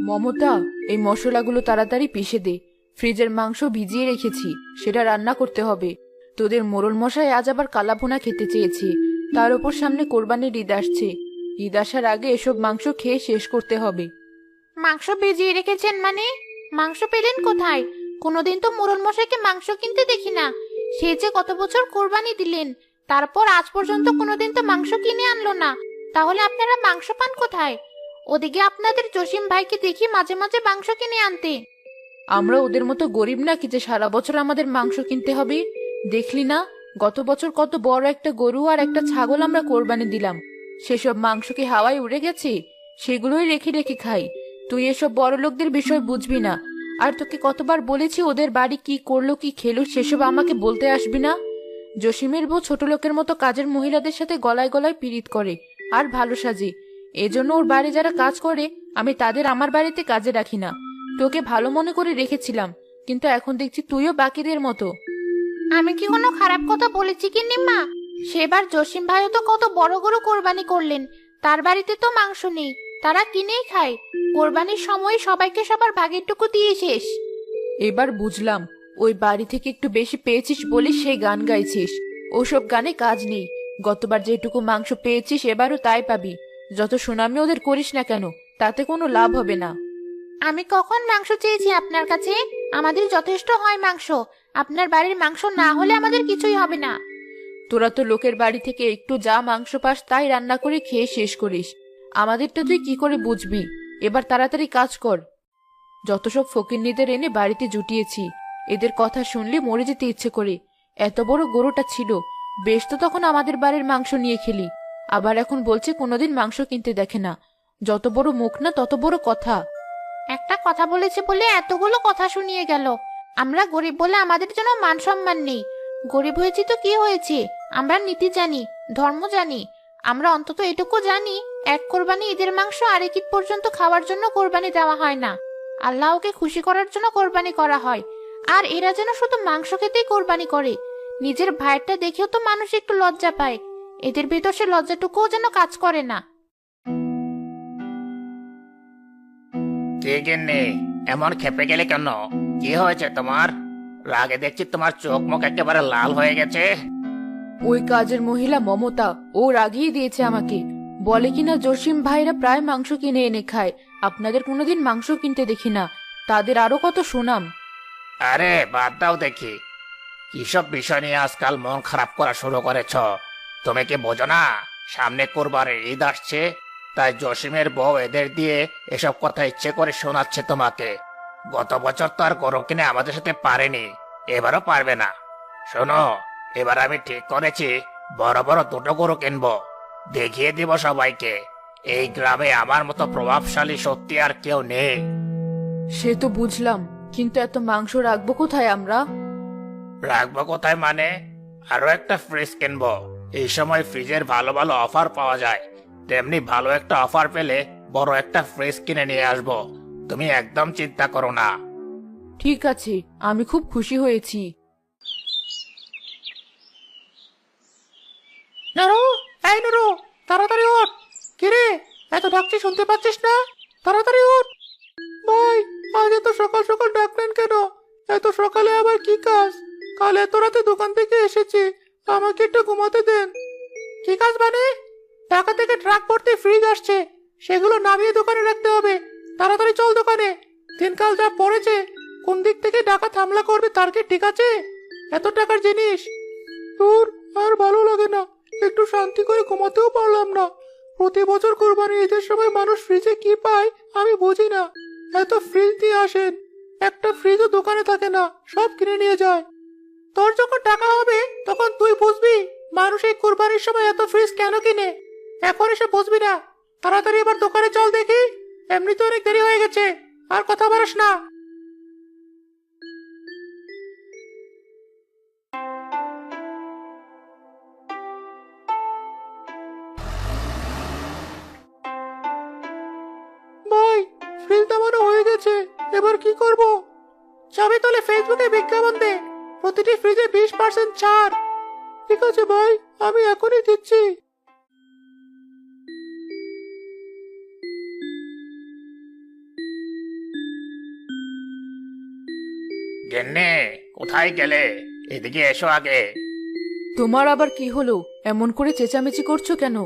মমতা, এই মশলাগুলো তাড়াতাড়ি পিষে দে। ফ্রিজের মাংস ভিজিয়ে রেখেছি, সেটা রান্না করতে হবে। তোদের মোড়ল মশাই আজ আবার কালাভুনা খেতে চেয়েছে। তার উপর সামনে কোরবানির ঈদ আসছে। ঈদ আসার আগে এসব মাংস খেয়ে শেষ করতে হবে। মাংস ভিজিয়ে রেখেছেন মানে? মাংস পেলেন কোথায়? কোনোদিন তো মোড়ল মশাইকে মাংস কিনতে দেখি না। সে যে কত বছর কোরবানি দিলেন, তারপর আজ পর্যন্ত কোনোদিন তো মাংস কিনে আনলো না। তাহলে আপনারা মাংস পান কোথায়? ওদিকে আপনাদের জসিম ভাইকে দেখি মাঝে মাঝে মাংস কিনে আনতে। আমরা ওদের মতো গরিব নাকি যে সারা বছর আমাদের মাংস কিনতে হবে? দেখলি না, গত বছর কত বড় একটা গরু আর একটা ছাগল আমরা কোরবানি দিলাম। সেসব মাংস কি হাওয়ায় উড়ে গেছে? সেগুলোই রেখে রেখে খাই। তুই এসব বড় লোকদের বিষয় বুঝবি না। আর তোকে কতবার বলেছি ওদের বাড়ি কি করলো কি খেলো সেসব আমাকে বলতে আসবি না। জসিমের বউ ছোট লোকের মতো কাজের মহিলাদের সাথে গলায় গলায় পীড়িত করে আর ভালো সাজে। এজন্য ওর বাড়ি যারা কাজ করে আমি তাদের আমার বাড়িতে কাজে রাখি না। তোকে ভালো মনে করে রেখেছিলাম, কিন্তু এখন দেখছি তুইও বাকিদের মতো। আমি কি কোনো খারাপ কথা বলেছি কি নিম্মা? সেবার জসিম ভাইও তো কত বড় গরু কোরবানি করলেন। তার বাড়িতে তো মাংস নেই, তারা কিনেই খায়। কোরবানির সময় সবাইকে সবার ভাগের টুকু দিয়ে শেষ। এবার বুঝলাম, ওই বাড়ি থেকে একটু বেশি পেয়েছিস বলে সেই গান গাইছিস। ওসব গানে কাজ নেই। গতবার যেটুকু মাংস পেয়েছিস এবারও তাই পাবি। যত সুনামি ওদের করিস না কেন, তাতে কোনো লাভ হবে না। আমি কখন মাংস চেয়েছি আপনার কাছে? আমাদের যথেষ্ট হয় মাংস। আপনার বাড়ির মাংস না হলে আমাদের কিছুই হবে না। তোরা তো লোকের বাড়ি থেকে একটু যা মাংস পাস তাই রান্না করে খেয়ে শেষ করিস। আমাদেরটা তুই কি করে বুঝবি? এবার তাড়াতাড়ি কাজ কর। যত সব ফকিন্নিদের এনে বাড়িতে জুটিয়েছি, এদের কথা শুনলে মরে যেতে ইচ্ছে করে। এত বড় গরুটা ছিল, বেশ তো তখন আমাদের বাড়ির মাংস নিয়ে খেলি। আবার এখন বলছে কোনোদিন মাংস কিনতে দেখে না। যত বড় মুখ না তত বড় কথা। একটা কথা বলেছে বলে এতগুলো কথা শুনিয়ে গেল। আমরা গরিব বলে আমাদের জন্য মান সম্মান নেই। গরিব হয়েছি তো কি হয়েছে? আমরা নীতি জানি, ধর্ম জানি। আমরা অন্তত এটুকু জানি, এক কোরবানি ঈদের মাংস আরেক ঈদ পর্যন্ত খাওয়ার জন্য কোরবানি দেওয়া হয় না। আল্লাহকে খুশি করার জন্য কোরবানি করা হয়। আর এরা যেন শুধু মাংস খেতেই কোরবানি করে। নিজের ভাইয়েরটা দেখেও তো মানুষ একটু লজ্জা পায়। এদের ভেতর সে লজ্জাটুকুও যেন কাজ করে না। কে গিন্নি, এমন খেপে গেলে কেন? কি হয়েছে তোমার? রাগে দেখছি তোমার চোখ মুখ একেবারে লাল হয়ে গেছে। ওই কাজের মহিলা মমতা ও রাগিয়ে দিয়েছে আমাকে। বলে কিনা জসিম ভাইরা প্রায় মাংস কিনে এনে খায়, আপনাদের কোনোদিন মাংস কিনতে দেখি না। তাদের আরো কত সুনাম। আরে বাদ দাও দেখি, কিসব বিষয় নিয়ে আজকাল মন খারাপ করা শুরু করেছ? তুমি কি বোঝো না, সামনে কোরবানির ঈদ আসছে? তাই জসিমের বউ এদের দিয়ে এসব কথা ইচ্ছে করে শোনাচ্ছে তোমাকে। গত বছর তো আর গরু কিনে আমাদের সাথে পারেনি, এবারও পারবে না। শোনো, এবার আমি ঠিক করেছি বড় বড় দুটো গরু কিনবো। দেখিয়ে দিব সবাইকে এই গ্রামে আমার মতো প্রভাবশালী সত্যি আর কেউ নেই। সে তো বুঝলাম, কিন্তু এত মাংস রাখবো কোথায় আমরা? রাখবো কোথায় মানে? আরো একটা ফ্রিজ কিনবো। এই সময় ফ্রিজের ভালো ভালো অফার পাওয়া যায়। তেমনি ভালো একটা অফার পেলে বড় একটা ফ্রিজ কিনে নিয়ে আসবো। তুমি একদম চিন্তা করো না। ঠিক আছে, আমি খুব খুশি হয়েছি। নুরু, এই নুরু, তাড়াতাড়ি ওঠ। কিরে, এত ডাকছি শুনতে পাচ্ছিস না? তাড়াতাড়ি ওঠ। ভাই, আজ এত সকাল সকাল ডাকলেন কেন? এত সকালে আবার কি কাজ? কাল এত রাতে দোকান থেকে এসেছি, আমাকে একটু ঘুমাতে দেন। কি কাজ মানে? ঢাকা থেকে ট্রাক ভর্তি ফ্রিজ আসছে, সেগুলো নামিয়ে দোকানে রাখতে হবে। তাড়াতাড়ি চল দোকানে। দিনকাল যা পড়েছে, কোন দিক থেকে ডাকাত হামলা করবে তার কি ঠিক আছে? এত টাকার জিনিস, তোর আর ভালো লাগে না। একটু শান্তি করে ঘুমাতেও পারলাম না। প্রতি বছর কোরবানির ঈদের সময় মানুষ ফ্রিজে কি পায় আমি বুঝি না। এত ফ্রিজ দিয়ে আসেন, একটা ফ্রিজও দোকানে থাকে না, সব কিনে নিয়ে যায়। তোর যখন টাকা হবে তখন তুই বুঝবি মানুষ এই কোরবানির সময় এত ফ্রিজ কেন কিনে। এখন এসে বুঝবি না। তাড়াতাড়ি এবার দোকানে চল দেখি, এমনিতে অনেক দেরি হয়ে গেছে। আর কথা বাড়াস না। ভাই, ফ্রিজ নামানো হয়ে গেছে, এবার কি করব? ছবি তুলে ফেসবুকে বিজ্ঞাপন দে, প্রতিটি ফ্রিজে 20% ছাড়। ঠিক আছে ভাই, আমি এখনই দিচ্ছি। গেন্নে, কোথায় গেলে? এদিকে এসো আগে। তোমার আবার কি হলো? এমন করে চেঁচামেচি করছো কেন?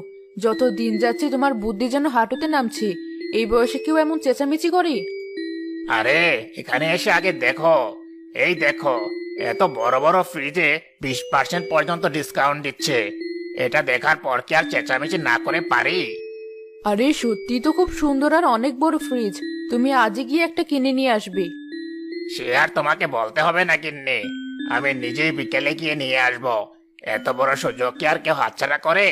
যত দিন যাচ্ছে তোমার বুদ্ধি যেন হাঁটুতে নামছে। এই বয়সে কেউ এমন চেঁচামেচি করে? আরে এখানে এসে আগে দেখো। এই দেখো, এত বড় বড় ফ্রিজে 20% পর্যন্ত ডিসকাউন্ট দিচ্ছে। এটা দেখার পর কি আর চেঁচামেচি না করে পারি? আরে সত্যি তো খুব সুন্দর আর অনেক বড় ফ্রিজ। তুমি আজই গিয়ে একটা কিনে নিয়ে আসবে। সে আর তোমাকে বলতে হবে না গিন্নি, আমি নিজেই বিকেলে গিয়ে নিয়ে আসবো। এত বড় সুযোগ কি আর কেউ হাতছাড়া করে?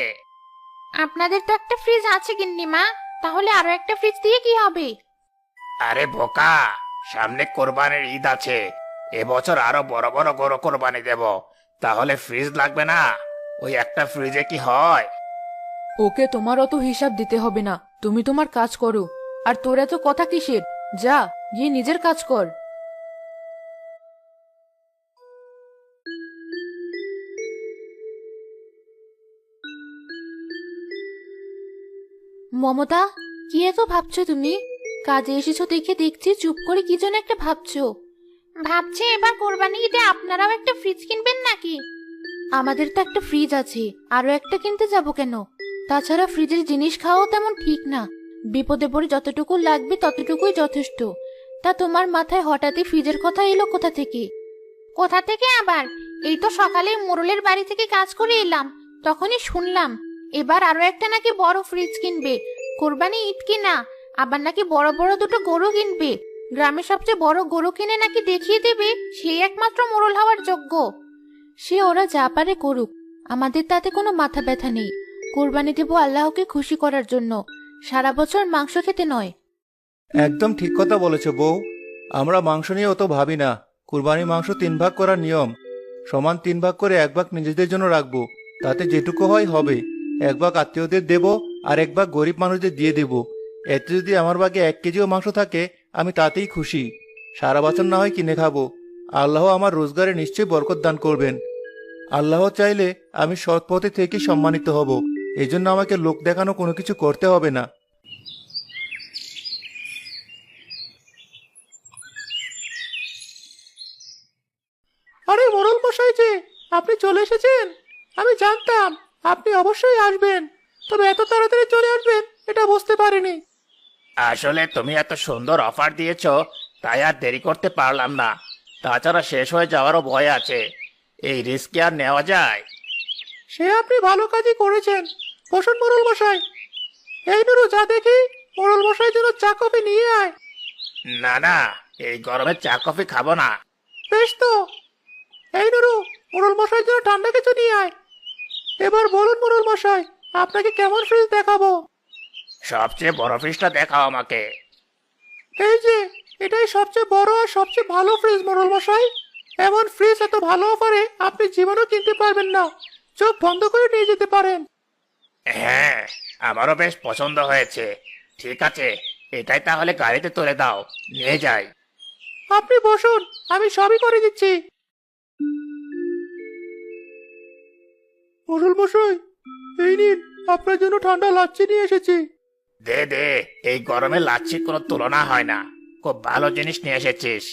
আপনাদের তো একটা ফ্রিজ আছে গিন্নিমা, তাহলে আরো একটা ফ্রিজ দিয়ে কি হবে? আরে বোকা, সামনে কোরবানির ঈদ আছে। এবছর আরো বড় বড় গরু কোরবানি দেব, তাহলে ফ্রিজ লাগবে না? ওই একটা ফ্রিজে কি হয়? ওকে তোমার অত হিসাব দিতে হবে না, তুমি তোমার কাজ করো। আর তোর এত কথা কিসের? যা গিয়ে নিজের কাজ কর। মমতা, কি এত ভাবছো তুমি? কাজে এসেছো দেখে দেখছি চুপ করে কি যেন একটা ভাবছো। ভাবছি এবার কোরবানি ঈদে আপনারাও একটা ফ্রিজ কিনবেন নাকি? আমাদের তো একটা ফ্রিজ আছে, আরো একটা কিনতে যাব কেন? তাছাড়া ফ্রিজের জিনিস খাওয়াও তেমন ঠিক না। বিপদে পড়ে যতটুকু লাগবে ততটুকুই যথেষ্ট। তা তোমার মাথায় হঠাৎই ফ্রিজের কথা এলো কোথা থেকে? কোথা থেকে আবার? এই তো সকালে মোড়লের বাড়ি থেকে কাজ করে এলাম, তখনই শুনলাম এবার আরো একটা নাকি বড় ফ্রিজ কিনবে। কোরবানি ঈদ কিনা, আবার নাকি বড় বড় দুটো গরু কিনবে। গ্রামের সবচেয়ে বড় গরু কিনে নাকি দেখিয়ে দেবে সেই একমাত্র মোড়ল হওয়ার যোগ্য। সে ওরা যা পারে করুক, আমাদের তাতে কোনো মাথা ব্যথা নেই। কোরবানি দেব আল্লাহকে খুশি করার জন্য, সারা বছর মাংস খেতে নয়। একদম ঠিক কথা বলেছ বউ। আমরা মাংস নিয়ে অত ভাবি না। কুরবানি মাংস 3 ভাগ করার নিয়ম। সমান 3 ভাগ করে 1 ভাগ নিজেদের জন্য রাখবো। তাতে যেটুকু হয় হবে। 1 ভাগ আত্মীয়দের দেব, আর 1 ভাগ গরিব মানুষদের দিয়ে দেব। এতে যদি আমার ভাগে 1 কেজিও মাংস থাকে, আমি তাতেই খুশি। সারা বছর না হয় কিনে খাবো। আল্লাহ আমার রোজগারে নিশ্চয়ই বরকত দান করবেন। আল্লাহ চাইলে আমি সৎ পথে থেকে সম্মানিত হব। এজন্য আমাকে লোক দেখানো কোনো কিছু করতে হবে না। আরে মোড়ল মশাই যে, আপনি চলে এসেছেন। আমি জানতাম আপনি অবশ্যই আসবেন, তবে এত তাড়াতাড়ি চলে আসবেন এটা বুঝতে পারিনি। আসলে তুমি এত সুন্দর অফার দিয়েছো, তাই আর দেরি করতে পারলাম না। তাছাড়া শেষ হয়ে যাওয়ারও ভয় আছে। এই রিস্ক কি আর নেওয়া যায়? সে আপনি ভালো কাজই করেছেন। বসুন মোড়ল মশাই। এই নুরু, যা দেখি মোড়ল মশাই জন্য চা কফি নিয়ে আয়। না না, এই গরমে চা কফি খাবো না। বেশ তো। এই নুরু, মোড়ল মশাই জন্য ঠান্ডা কিছু নিয়ে আয়। এবার বলুন মোড়ল মশাই, আপনাকে কেমন ফ্রিজ দেখাবো? সবচেয়ে বড় ফ্রিজটা দেখাও আমাকে। এই যে, এটাই সবচেয়ে বড় আর সবচেয়ে ভালো ফ্রিজ মোড়ল মশাই। এমন ফ্রিজ এত ভালো অফারে আপনি জীবনেও কিনতে পারবেন না। চোখ বন্ধ করে নিয়ে যেতে পারেন। হ্যাঁ, আমারও বেশ পছন্দ হয়েছে। ঠিক আছে, এটাই তাহলে গাড়িতে তুলে দাও, নিয়ে যাই। আপনি বসুন, আমি সবই করে দিচ্ছি। মোড়ল মশাই, এই নিন, আপনার জন্য ঠান্ডা লাচ্ছি নিয়ে এসেছি। দে দে, এই গরমে লাচ্ছির কোনো তুলনা হয় না। খুব ভালো জিনিস নিয়ে এসেছিস।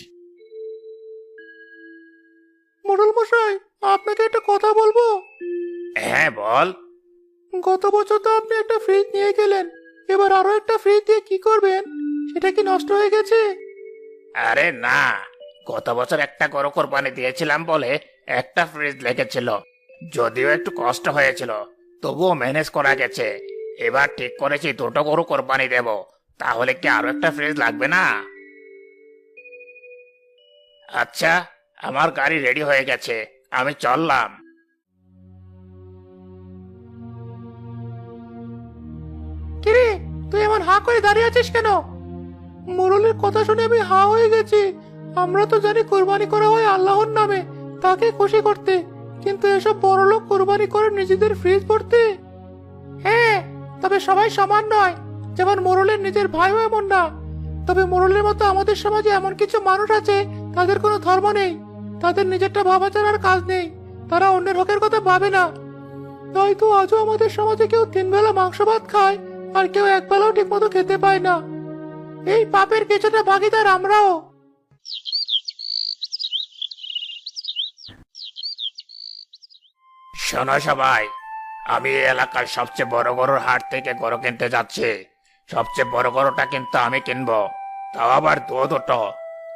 মোড়ল মশাই, আপনাকে একটা কথা বলবো। হ্যাঁ বল। গত বছর তো আপনি একটা ফ্রিজ নিয়ে গেলেন, এবার আরো একটা ফ্রিজ দিয়ে কি করবেন? সেটা কি নষ্ট হয়ে গেছে? আরে না, গত বছর একটা গরু কোরবানি দিয়েছিলাম বলে একটা ফ্রিজ লেগেছিল। যদিও একটু কষ্ট হয়েছিল, তবুও ম্যানেজ করা গেছে। এবার ঠিক করেছি দুটো গরু কোরবানি দেব, তাহলে কি আরো একটা ফ্রিজ লাগবে না? আচ্ছা, আমার গাড়ি রেডি হয়ে গেছে, আমি চললাম। কিরে, তুই এমন হা করে দাঁড়িয়ে আছিস কেন? মোড়লের কথা শুনে আমি হা হয়ে গেছি। আমরা তো জানি কোরবানি করা হয় আল্লাহর নামে, তাকে খুশি করতে, কিন্তু এসব বড়লোক কোরবানি করে নিজেদের ফ্রিজ ভরতে। হ্যাঁ, তবে সবাই সমান নয়। যেমন মোড়লের নিজের ভাইও এমন না। তবে মোড়লের মতো আমাদের সমাজে এমন কিছু মানুষ আছে, তাদের কোনো ধর্ম নেই, তাদের নিজেরটা ভাবা ছাড়ার কাজ নেই, তারা অন্যের হকের কথা ভাবে না। তাই তো আজও আমাদের সমাজে কেউ 3 বেলা মাংস ভাত খায়, আর কেউ 1 বেলাও ঠিক মতো খেতে পায় না। এই পাপের কিছুটা ভাগিদার আমরাও। শোনো সবাই, আমি এই এলাকার সবচেয়ে বড় গরুর হাট থেকে গরু কিনতে যাচ্ছি। সবচেয়ে বড় গরুটা কিন্তু আমি কিনবো, তাও আবার দুটো।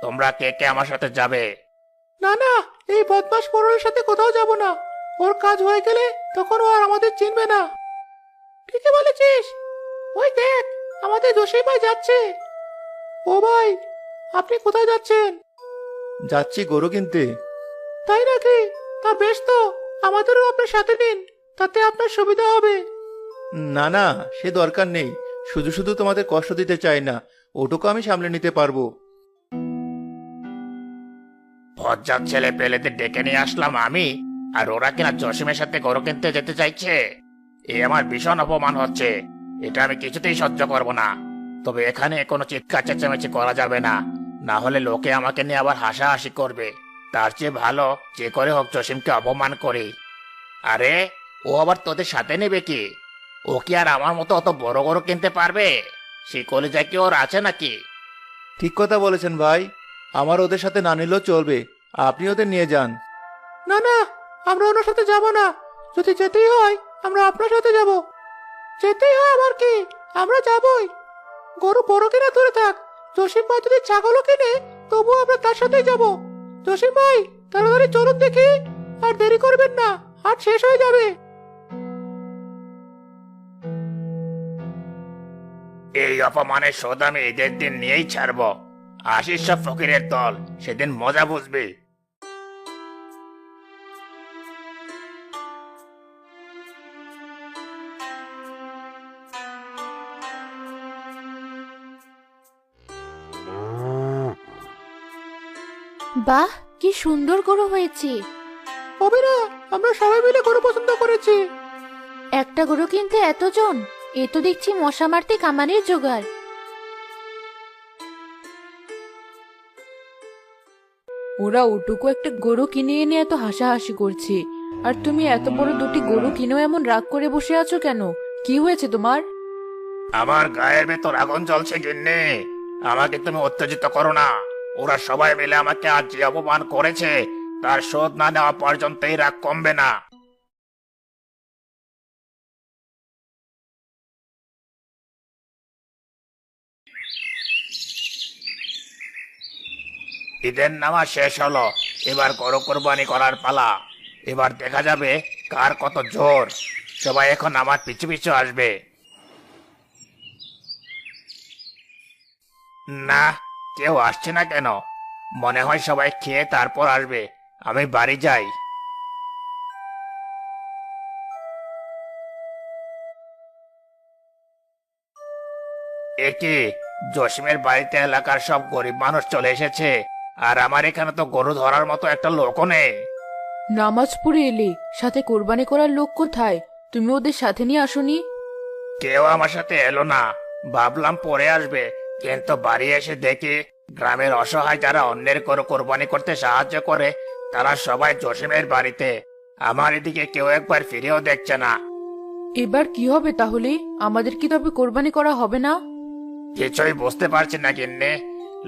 তোমরা কে কে আমার সাথে যাবে? না না, এই বদমাস মোড়লের সাথে কোথাও যাব না। ওর কাজ হয়ে গেলে তখন ও আর আমাদের চিনবে না। ঠিকই বলেছিস। ওই দেখ, আমাদের জসিম ভাই যাচ্ছে। ও ভাই, আপনি কোথায় যাচ্ছেন? যাচ্ছি গরু কিনতে। তাই নাকি? তা বেশ তো, আমাদেরও আপনার সাথে নিন, তাতে আপনার সুবিধা হবে। না না, সে দরকার নেই। শুধু শুধু তোমাদের কষ্ট দিতে চাই না, ওটুকু আমি সামলে নিতে পারবো। বজ্জাত ছেলে পেলেদের ডেকে নিয়ে আসলাম আমি, আর ওরা কিনা জসিমের সাথে গরু কিনতে যেতে চাইছে। এ আমার ভীষণ অপমান হচ্ছে। এটা আমি কিছুতেই সহ্য করব না। তবে এখানে কোনো চিৎকার চেঁচামেচি করা যাবে না, না হলে লোকে আমাকে নিয়ে আবার হাসাহাসি করবে। তার চেয়ে ভালো যে করে হোক জসিমকে অপমান করি। আরে, ও আবার তোদের সাথে নেবে কি? ও কি আর আমার মতো অত বড় গরু কিনতে পারবে? সে কলিজা কি ওর আছে নাকি? ঠিক কথা বলেছেন ভাই, আমার ওদের সাথে না নিলেও চলবে, আপনি ওদের নিয়ে যান। না না, আমরা ওনার সাথে যাব না। যদি যেতেই হয় আমরা আপনার সাথে যাব। যেতেই হয় আবার কি, আমরা যাবই। গরু বড় কিনা দূরে থাক, জসিম ভাই যদি ছাগলও কিনে তবুও আমরা তার সাথেই যাব। জসিম ভাই, তাড়াতাড়ি চলুন দেখি, আর দেরি করবেন না, হাট শেষ হয়ে যাবে। এই অপমানের শোধ আমি ঈদের দিন নিয়েই ছাড়বো। আসিস সব ফকিরের দল, সেদিন মজা বুঝবি। বাহ, কি সুন্দর গরু হয়েছে। অবিরা, আমরা সবাই মিলে গরু পছন্দ করেছি। একটা গরু কিনতে এতজন, এ তো দেখছি মশা মারতে কামানের জোগাড়। ওরা ওটুকু একটা গরু কিনে এনে এত হাসাহাসি করছে, আর তুমি এত বড় দুটি গরু কিনেও এমন রাগ করে বসে আছো কেন? কি হয়েছে তোমার? আমার গায়ের ভেতর আগুন জ্বলছে গিন্নি। আমাকে তুমি উত্তেজিত করো না। ওরা সবাই মিলে আমাকে আজ যে অপমান করেছে, তার শোধ না নেওয়া পর্যন্ত এই রাগ কমবে না। ঈদের নামাজ শেষ হলো, এবার গরু কোরবানি করার পালা। এবার দেখা যাবে কার কত জোর। সবাই এখন আমার পিছু পিছু আসবে। না, কেউ আসছে না কেন? মনে হয় সবাই খেয়ে তারপর আসবে। আমি বাড়ি যাই। একে জসিমের বাড়িতে এলাকার সব গরিব মানুষ চলে এসেছে, আর আমার এখানে তো গরু ধরার মতো একটা লোকও নেই। নামাজ পড়ে এলে, সাথে কোরবানি করার লোক কোথায়? তুমি ওদের সাথে নিয়ে আসোনি? কেউ আমার সাথে এলো না। ভাবলাম পরে আসবে, কিন্তু বাড়ি এসে দেখি গ্রামের অসহায় যারা অন্যের গরু কোরবানি করতে সাহায্য করে, তারা সবাই জসিমের বাড়িতে। আমার এদিকে কেউ একবার ফিরেও দেখছে না। এবার কি হবে তাহলে? আমাদের কি তবে কোরবানি করা হবে না? কিছুই বুঝতে পারছি না গিন্নি।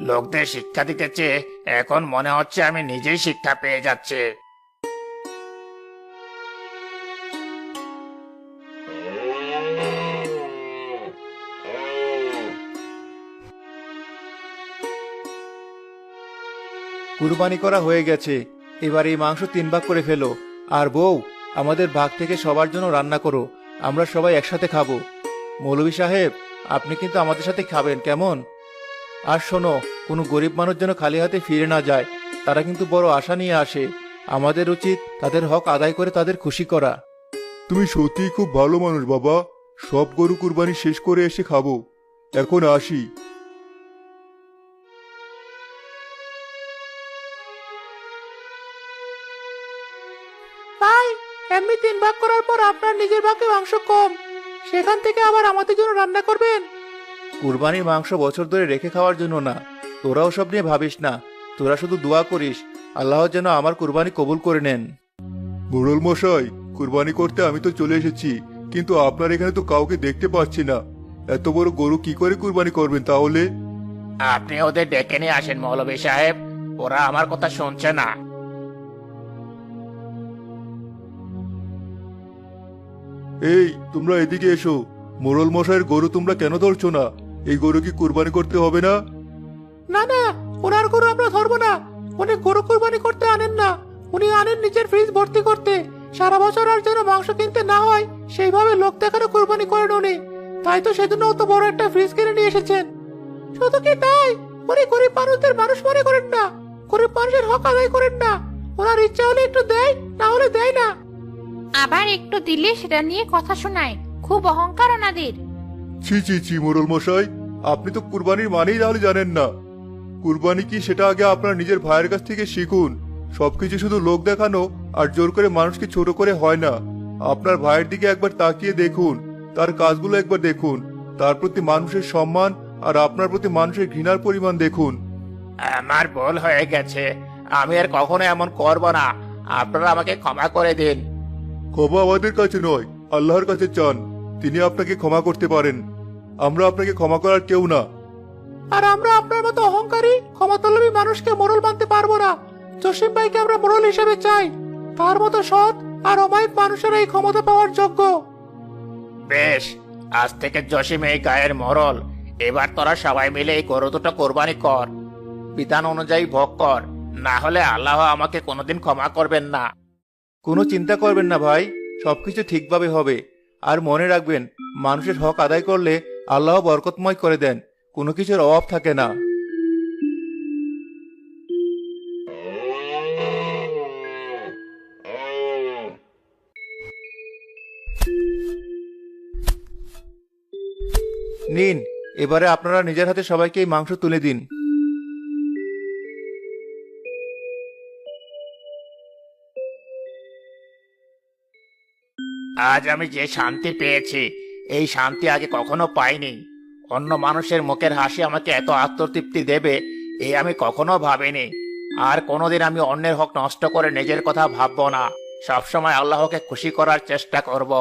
লোকদের শিক্ষা দিতে চেয়ে এখন মনে হচ্ছে আমি নিজেই শিক্ষা পেয়ে যাচ্ছি। কুরবানি করা হয়ে গেছে, এবার এই মাংস 3 ভাগ করে ফেলো। আর বউ, আমাদের ভাগ থেকে সবার জন্য রান্না করো, আমরা সবাই একসাথে খাবো। মৌলভী সাহেব, আপনি কিন্তু আমাদের সাথে খাবেন, কেমন? আর শোনো, কোনো গরিব মানুষ যেন খালি হাতে ফিরে না যায়। তারা কিন্তু বড় আশা নিয়ে আসে। আমাদের উচিত তাদের হক আদায় করে তাদের খুশি করা। তুমি সত্যিই খুব ভালো মানুষ বাবা। সব গরু কুরবানি শেষ করে এসে খাবো। এখন আসি। ভাই, এমনি 3 ভাগ করার পর আপনার নিজের ভাগে মাংস কম, সেখান থেকে আবার আমাদের জন্য রান্না করবেন? কুরবানির মাংস বছর ধরে রেখে খাওয়ার জন্য না। তোরাও সব নিয়ে ভাবিস না, তোরা শুধু দোয়া করিস আল্লাহ যেন আমার কুরবানি কবুল করে নেন। মোড়ল মশাই, কুরবানি করতে আমি তো চলে এসেছি, কিন্তু আপনার এখানে তো কাউকে দেখতে পাচ্ছি না। এত বড় গরু কি করে কুরবানি করবেন তাহলে? আপনি ওদের ডেকে নিয়ে আসেন মৌলভী সাহেব, ওরা আমার কথা শুনছে না। এই তোমরা এদিকে এসো। মোড়ল মশাইয়ের গরু তোমরা কেন ধরছো না? এই গরু কি কুরবানি করতে হবে না? না না, ওনার গরু আমরা ধরবো না। উনি গরু কুরবানি করতে আনেন না, উনি আনেন নিজের ফ্রিজ ভর্তি করতে। সারা বছর আর যেন মাংস কিনতে না হয় সেইভাবে লোক দেখানো কুরবানি করেন উনি। তাই তো সেজন্য অত বড় একটা ফ্রিজ কিনে নিয়ে এসেছেন। শুধু কি তাই, উনি গরিব মানুষদের মানুষ মনে করেন না, গরিব মানুষের হক আদায় করেন না। ওনার ইচ্ছা হলে একটু দেয়, না হলে দেয় না। আবার একটু দিলে সেটা নিয়ে কথা শোনায়, খুব অহংকার ওনাদের। ছি ছি ছি মোড়ল মশাই, আপনি তো কুরবানির মানেই তাহলে জানেন না। কুরবানি কি সেটা আগে আপনার নিজের ভাইয়ের কাছ থেকে শিখুন। সবকিছু শুধু লোক দেখানো আর জোর করে মানুষকে ছোট করে হয় না। আপনার ভাইয়ের দিকে একবার তাকিয়ে দেখুন, তার কাজগুলো একবার দেখুন, তার প্রতি মানুষের সম্মান আর আপনার প্রতি মানুষের ঘৃণার পরিমাণ দেখুন। আমার ভুল হয়ে গেছে, আমি আর কখনো এমন করব না। আপনারা আমাকে ক্ষমা করে দিন। ক্ষমা আমাদের কাছে নয়, আল্লাহর কাছে চান, তিনি আপনাকে ক্ষমা করতে পারেন। আমরা আপনাকে ক্ষমা করার কেউ না। আর আমরা আপনার মতো অহংকারী ক্ষমতালোভী মানুষকে মোড়ল মানতে পারবো না। জসিম ভাইকে আমরা মোড়ল হিসেবে চাই। তার মতো সৎ আর অমায়িক মানুষেরা এই ক্ষমতা পাওয়ার যোগ্য। বেশ, আজ থেকে জসিম এই গায়ের মরল। এবার তোরা সবাই মিলে এই গরু দুটো কোরবানি কর, বিধান অনুযায়ী ভোগ কর, না হলে আল্লাহ আমাকে কোনোদিন ক্ষমা করবেন না। কোনো চিন্তা করবেন না ভাই, সবকিছু ঠিকভাবে হবে। আর মনে রাখবেন, মানুষের হক আদায় করলে আল্লাহ বরকতময় করে দেন, কোনো কিছুর অভাব থাকে না। নিন, এবারে আপনারা নিজের হাতে সবাইকে এই মাংস তুলে দিন। আজ আমি যে শান্তি পেয়েছি, এই শান্তি আগে কখনো পাইনি। অন্য মানুষের মুখের হাসি আমাকে এত আত্মতৃপ্তি দেবে, এই আমি কখনো ভাবিনি। আর কোনোদিন আমি অন্যের হক নষ্ট করে নিজের কথা ভাববো না। সবসময় আল্লাহকে খুশি করার চেষ্টা করব।